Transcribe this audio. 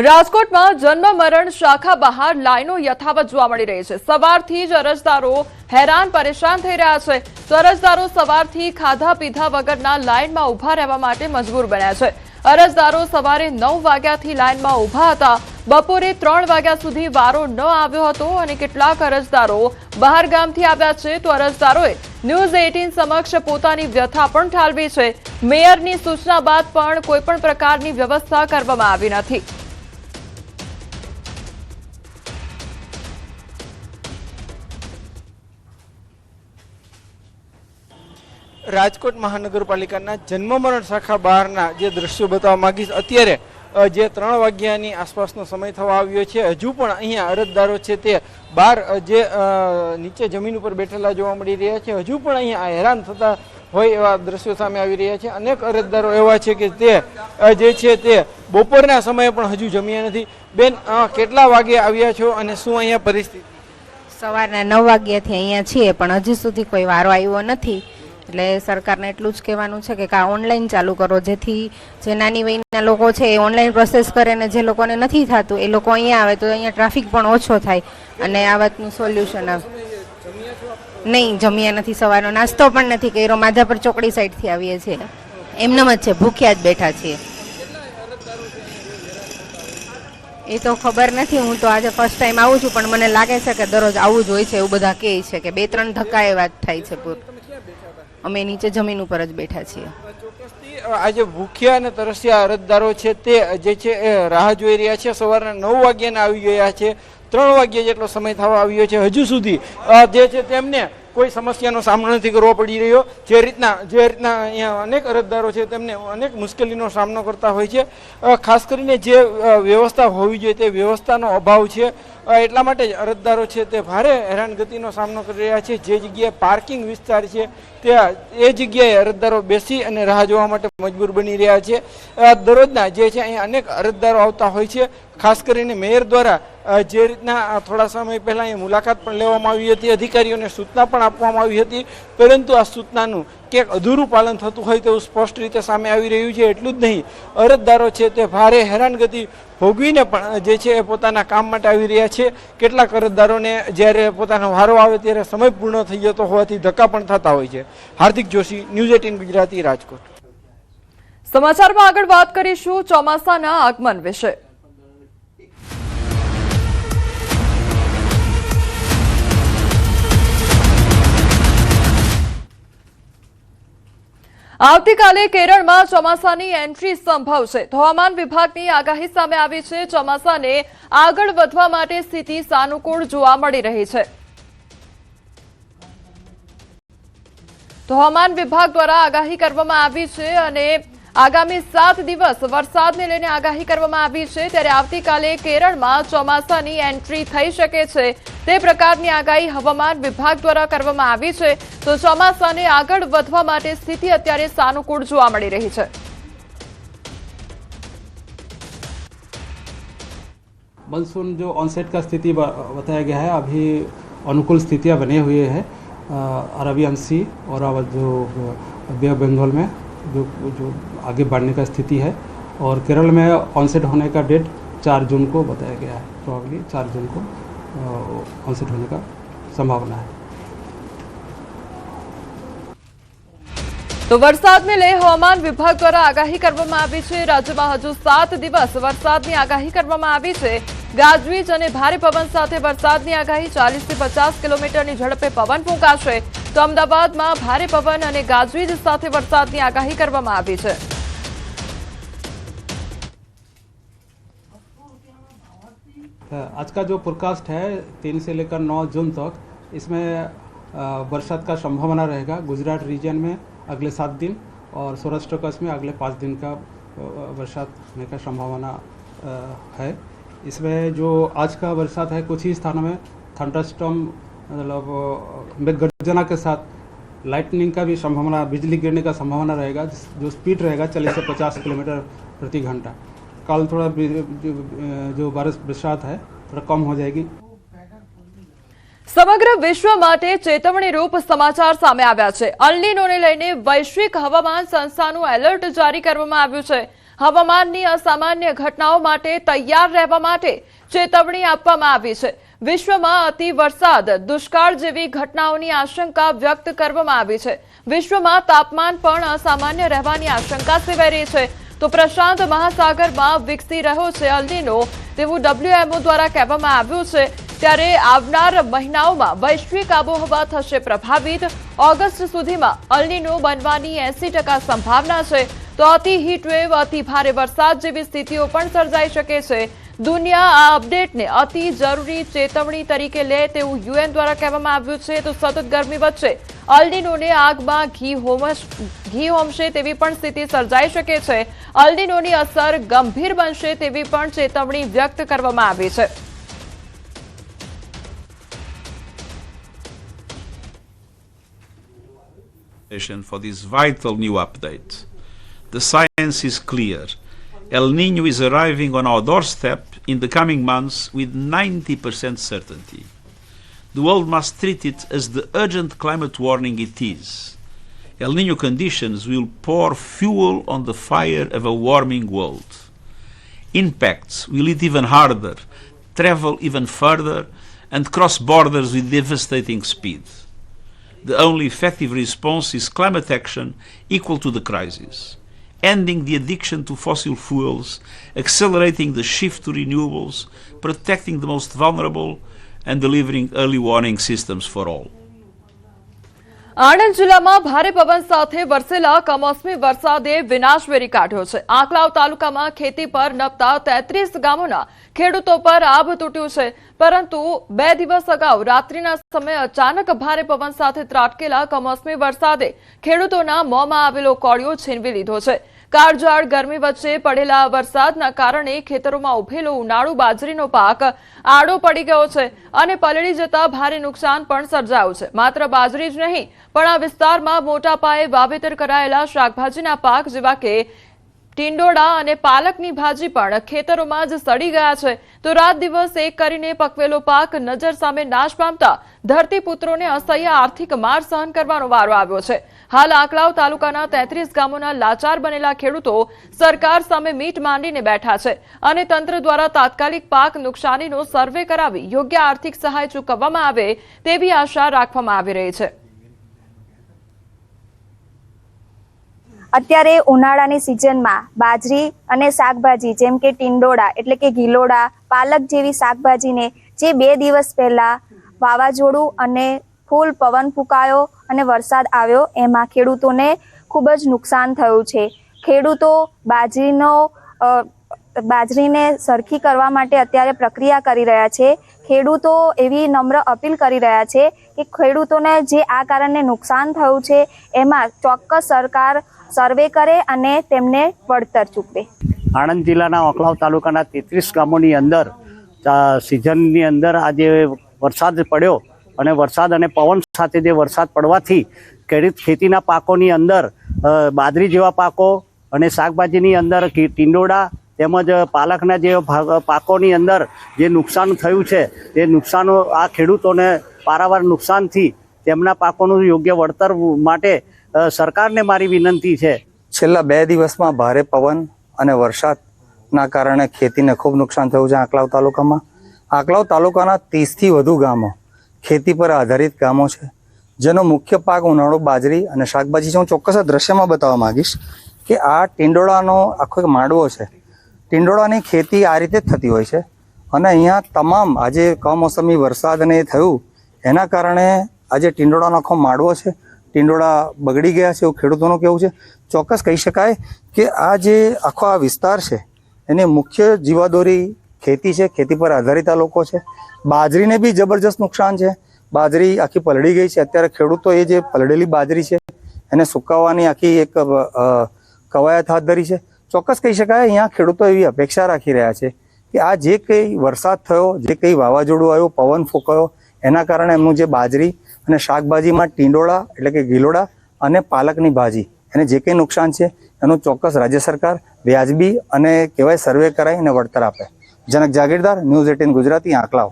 રાજકોટમાં જન્મ મરણ શાખા બહાર લાઈનો યથાવત જોવા મળી રહી છે। સવારથી જ અરજદારો હેરાન પરેશાન થઈ રહ્યા છે। તો અરજદારો સવારથી ખાધા પીધા વગરના લાઈનમાં ઊભા રહેવા માટે મજબૂર બન્યા છે। અરજદારો સવારે 9 વાગ્યાથી લાઈનમાં ઊભા હતા। બપોરે 3 વાગ્યા સુધી વારો ન આવ્યો હતો અને કેટલાક અરજદારો બહાર ગામથી આવ્યા છે। તો અરજદારોએ ન્યૂઝ 18 સમક્ષ પોતાની વ્યથા પણ ઠાલવી છે। મેયરની સૂચના બાદ પણ કોઈપણ પ્રકારની વ્યવસ્થા કરવામાં આવી નથી। રાજકોટ મહાનગરપાલિકાના જન્મ મરણ શાખા બહારના જે દ્રશ્યો બતાવવા માંગીશ। અત્યારે જે 3 વાગ્યાની આસપાસનો સમય થવા આવ્યો છે, હજુ પણ અહીંયા અરજદારો છે તે બહાર જે નીચે જમીન ઉપર બેઠેલા જોવા મળી રહ્યા છે। હજુ પણ અહીંયા હેરાન થતા હોય એવા દ્રશ્યો સામે આવી રહ્યા છે। અનેક અરજદારો એવા છે કે તે જે છે તે બપોરના સમયે પણ હજુ જમ્યા નથી। બેન, કેટલા વાગે આવ્યા છો અને શું અહીંયા પરિસ્થિતિ? સવારના 9 વાગ્યાથી અહીંયા છીએ પણ હજી સુધી કોઈ વારો આવ્યો નથી। એટલે સરકારને એટલું જ કહેવાનું છે કે ઓનલાઈન ચાલુ કરો, જેથી જે નાની વયના લોકો છે એ ઓનલાઈન પ્રોસેસ કરે અને જે લોકોને નથી થતું એ લોકો અહીંયા આવે તો અહીંયા ટ્રાફિક પણ ઓછો થાય અને આ વાતનું સોલ્યુશન આવે। નહીં, જમ્યા નથી, સવારનો નાસ્તો પણ નથી કર્યો। માધાપર ચોકડી સાઈડથી આવીએ છીએ, એમનેમ જ છે, ભૂખ્યા જ બેઠા છીએ। એ તો ખબર નથી, હું તો આજે ફર્સ્ટ ટાઈમ આવું છું પણ મને લાગે છે કે દરરોજ આવું જ હોય છે એવું બધા કહે છે કે 2-3 ધક્કા એ વાત થાય છે। પૂર અમે નીચે જમીન ઉપર જ બેઠા છીએ। આજે ભૂખ્યા અને તરસ્યા અરજદારો છે તે જે છે એ રાહ જોઈ રહ્યા છે। સવારના 9 વાગ્યાના આવી ગયા છે, 3 વાગ્યા જેટલો સમય થવા આવ્યો છે, હજુ સુધી જે છે તેમને કોઈ સમસ્યાનો સામનો નથી કરવો પડી રહ્યો। જે રીતના અહીંયા અનેક અરજદારો છે તેમને અનેક મુશ્કેલીનો સામનો કરતા હોય છે। ખાસ કરીને જે વ્યવસ્થા હોવી જોઈએ તે વ્યવસ્થાનો અભાવ છે, એટલા માટે જ અરજદારો છે તે ભારે હેરાનગતિનો સામનો કરી રહ્યા છે। જે જગ્યાએ પાર્કિંગ વિસ્તાર છે ત્યાં એ જગ્યાએ અરજદારો બેસી અને રાહ જોવા માટે મજબૂર બની રહ્યા છે। દરરોજના જે છે અહીંયા અનેક અરજદારો આવતા હોય છે। ખાસ કરીને મેયર દ્વારા જે રીતના થોડા સમય પહેલાં અહીં મુલાકાત પણ લેવામાં આવી હતી, અધિકારીઓને સૂચના પણ આપવામાં આવી હતી, પરંતુ આ સૂચનાનું ક્યાંક અધૂરું પાલન થતું હોય તેવું સ્પષ્ટ રીતે સામે આવી રહ્યું છે। એટલું જ નહીં, અરજદારો છે તે ભારે હેરાનગતિ ભોગવીને પણ જે છે એ પોતાના કામ માટે આવી રહ્યા છે। કેટલાક અરજદારોને જ્યારે પોતાનો વારો આવે ત્યારે સમય પૂર્ણ થઈ જતો હોવાથી ધક્કા પણ થતા હોય છે। હાર્દિક જોશી, ન્યૂઝ 18 ગુજરાતી, રાજકોટ। સમાચારમાં આગળ વાત કરીશું ચોમાસાના આગમન વિશે। આવતીકાલે કેરળમાં ચોમાસાની એન્ટ્રી સંભવ છે। હવામાન વિભાગની આગાહી સામે આવી છે। ચોમાસાને આગળ વધવા માટે સ્થિતિ સાનુકૂળ જોવા મળી રહી છે। તો હવામાન વિભાગ દ્વારા આગાહી કરવામાં આવી છે અને આગામી 7 દિવસ વરસાદને લઈને આગાહી કરવામાં આવી છે। ત્યારે આવતીકાલે કેરળમાં ચોમાસાની એન્ટ્રી થઈ શકે છે તે પ્રકારની આગાહી હવામાન વિભાગ દ્વારા કરવામાં આવી છે। તો ચોમાસાને આગળ વધવા માટે સ્થિતિ અત્યારે સાનુકૂળ જોવા મળી રહી છે। मानसून जो ऑनसेट का स्थिति बताया गया है, अभी अनुकूल स्थितियां बने हुए हैं अरबी अंशी और जो बे ऑफ बंगाल में जो आगे बढ़ने का स्थिति है, और केरल में ऑनसेट होने का डेट 4 जून को बताया गया है। प्रॉब्ली 4 जून को ऑनसेट होने का संभावना है। તો વરસાદને લઈ હવામાન વિભાગ દ્વારા આગાહી કરવામાં આવી છે। રાજ્યમાં હજુ 7 દિવસ વરસાદની આગાહી કરવામાં આવી છે। ગાજવીજ અને ભારે પવન સાથે વરસાદની આગાહી। 40 થી 50 કિલોમીટરની ઝડપે પવન ફૂંકાશે। તો અમદાવાદમાં ભારે પવન અને ગાજવીજ સાથે વરસાદની આગાહી કરવામાં આવી છે। आज का जो फोरकास्ट है 3 से लेकर 9 जून तक, इसमें बरसात का संभावना रहेगा। गुजरात रीजन में अगले 7 दिन और सौराष्ट्र कच्छ में अगले 5 दिन का बरसात होने का संभावना है। इसमें जो आज का बरसात है, कुछ ही स्थानों में थंडरस्टॉर्म मतलब मेघगर्जना के साथ लाइटनिंग का भी संभावना, बिजली गिरने का संभावना रहेगा। जो स्पीड रहेगा 40 से 50 किलोमीटर प्रति घंटा। कल थोड़ा जो बरसात है थोड़ा कम हो जाएगी। સમગ્ર વિશ્વ માટે ચેતવણી રૂપ સમાચાર સામે આવ્યા છે। અલ નીનોને લઈને વૈશ્વિક હવામાન સંસ્થાનું એલર્ટ જારી કરવામાં આવ્યું છે। હવામાનની અસામાન્ય ઘટનાઓ માટે તૈયાર રહેવા માટે ચેતવણી આપવામાં આવી છે. વિશ્વમાં અતિ વરસાદ, દુષ્કાળ જેવી ઘટનાઓની આશંકા વ્યક્ત કરવામાં આવી છે. વિશ્વમાં તાપમાન પણ અસામાન્ય રહેવાની આશંકા સેવાઈ રહી છે. તો પ્રશાંત મહાસાગરમાં વિકસી રહ્યો છે અલ નીનો તેવું WMO દ્વારા કહેવામાં આવ્યું છે. ત્યારે આવનાર મહિનાઓમાં વૈશ્વિક આબોહવા થશે પ્રભાવિત. ઓગસ્ટ સુધીમાં અલ નીનો બનવાની 80% સંભાવના છે. તો અતિ હીટવેવ, અતિ ભારે વરસાદ જેવી સ્થિતિઓ પણ સર્જાઈ શકે છે. દુનિયા આ અપડેટને અતિ જરૂરી ચેતવણી તરીકે લે તેવું UN દ્વારા કહેવામાં આવ્યું છે. તો સતત ગરમી વચ્ચે અલ નીનોને આગમાં ઘી હોમશે તેવી પણ સ્થિતિ સર્જાઈ શકે છે. અલ નીનોની અસર ગંભીર બનશે તેવી પણ ચેતવણી વ્યક્ત કરવામાં આવી છે. For this vital new update. The science is clear. El Niño is arriving on our doorstep in the coming months with 90% certainty. The world must treat it as the urgent climate warning it is. El Niño conditions will pour fuel on the fire of a warming world. Impacts will hit even harder, travel even further, and cross borders with devastating speed. The only effective response is climate action equal to the crisis, ending the addiction to fossil fuels, accelerating the shift to renewables, protecting the most vulnerable, and delivering early warning systems for all. Anand જિલ્લામાં ભારે પવન સાથે વરસેલા કમોસમી વરસાદે વિનાશ very કાઢ્યો છે. આંકલાવ તાલુકામાં ખેતી પર નપતા 33 ગામોના ખેડૂતો પર આભ તૂટ્યું છે. પરંતુ 2 દિવસ અગાઉ રાત્રિના સમયે અચાનક ભારે પવન સાથે ત્રાટકેલા કમોસમી વરસાદે ખેડૂતોના મોંમાં આવેલો કોળિયો છીનવી લીધો છે. કાળઝાળ ગરમી વચ્ચે પડેલા વરસાદના કારણે ખેતરોમાં ઉભેલો ઉનાળુ બાજરીનો પાક આડો પડી ગયો છે અને પલળી જતા ભારે નુકસાન પણ સર્જાયું છે. માત્ર બાજરી જ નહીં પણ આ વિસ્તારમાં મોટા પાયે વાવેતર કરાયેલા શાકભાજીના પાક જેવા કે ટીંડોળા અને પાલકની ભાજી પણ ખેતરોમાં જ સડી ગયા છે. તો રાત દિવસ એક કરીને પકવેલો પાક નજર સામે નાશ પામતા ધરતીપુત્રોને અસહ્ય આર્થિક માર સહન કરવાનો વારો આવ્યો છે. હાલ આંકલાવ તાલુકાના 33 ગામોના લાચાર બનેલા ખેડૂતો સરકાર સામે મીટ માંડીને બેઠા છે અને તંત્ર દ્વારા તાત્કાલિક પાક નુકસાનીનો સર્વે કરાવી યોગ્ય આર્થિક સહાય ચૂકવવામાં આવે તેવી આશા રાખવામાં આવી રહી છે. અત્યારે ઉનાળાની સિઝનમાં બાજરી અને શાકભાજી જેમ કે ટીંડોળા એટલે કે ગિલોડા, પાલક જેવી શાકભાજીને જે 2 દિવસ પહેલા વાવાઝોડું અને ફૂલ પવન ફૂંકાયો અને વરસાદ આવ્યો એમાં ખેડૂતોને ખૂબ જ નુકસાન થયું છે. ખેડૂતો બાજરીને સરખી કરવા માટે અત્યારે પ્રક્રિયા કરી રહ્યા છે. ખેડૂતો એવી નમ્ર અપીલ કરી રહ્યા છે કે ખેડૂતોને જે આ કારણે નુકસાન થયું છે એમાં ચોક્કસ સરકાર સર્વે કરે અને તેમને વળતર ચૂકવે. આણંદ જિલ્લાના આંકલાવ તાલુકાના 33 ગામોની અંદર સિઝનની અંદર આજે વરસાદ પડ્યો અને વરસાદ અને પવન સાથે જે વરસાદ પડવાથી ખેતીના પાકોની અંદર બાજરી જેવા પાકો અને શાકભાજીની અંદર ટીંડોળા તેમજ પાલકના જેવા પાકોની અંદર જે નુકસાન થયું છે તે નુકસાનો આ ખેડૂતોને પારાવાર નુકસાનથી તેમના પાકોનું યોગ્ય વળતર માટે સરકારને મારી વિનંતી છે. છેલ્લા 2 દિવસમાં ભારે પવન અને વરસાદના કારણે ખેતીને ખૂબ નુકસાન થયું છે. આંકલાવ તાલુકામાં આંકલાવ તાલુકાના 30થી વધુ ગામો ખેતી પર આધારિત ગામો છે, જેનો મુખ્ય પાક ઉનાળુ બાજરી અને શાકભાજી છે. હું ચોક્કસ દ્રશ્યમાં બતાવવા માંગીશ કે આ ટીંડોળાનો આખો એક માંડવો છે. ટીંડોળાની ખેતી આ રીતે જ થતી હોય છે અને અહીંયા તમામ આજે કમોસમી વરસાદ અને થયું એના કારણે આજે ટીંડોળાનો આખો માંડવો છે, ટીંડોળા બગડી ગયા છે એવું ખેડૂતોનું કહેવું છે. ચોક્કસ કહી શકાય કે આ જે આખો આ વિસ્તાર છે એની મુખ્ય જીવાદોરી ખેતી છે, ખેતી પર આધારિત આ લોકો છે. બાજરીને બી જબરજસ્ત નુકસાન છે. બાજરી આખી પલળી ગઈ છે. અત્યારે ખેડૂતો એ જે પલળેલી બાજરી છે એને સુકાવવાની આખી એક કવાયત હાથ ધરી છે. ચોક્કસ કહી શકાય અહીંયા ખેડૂતો એવી અપેક્ષા રાખી રહ્યા છે કે આ જે કંઈ વરસાદ થયો, જે કંઈ વાવાઝોડું આવ્યું, પવન ફૂંકાયો એના કારણે એમનું જે બાજરી અને શાકભાજીમાં ટીંડોળા એટલે કે ગિલોડા અને પાલકની ભાજી એને જે કંઈ નુકસાન છે એનું ચોક્કસ રાજ્ય સરકાર વ્યાજબી અને કહેવાય સર્વે કરાવીને વળતર આપે. જનક જાગીરદાર, ન્યૂઝ 18 ગુજરાતી, આંકલાવ.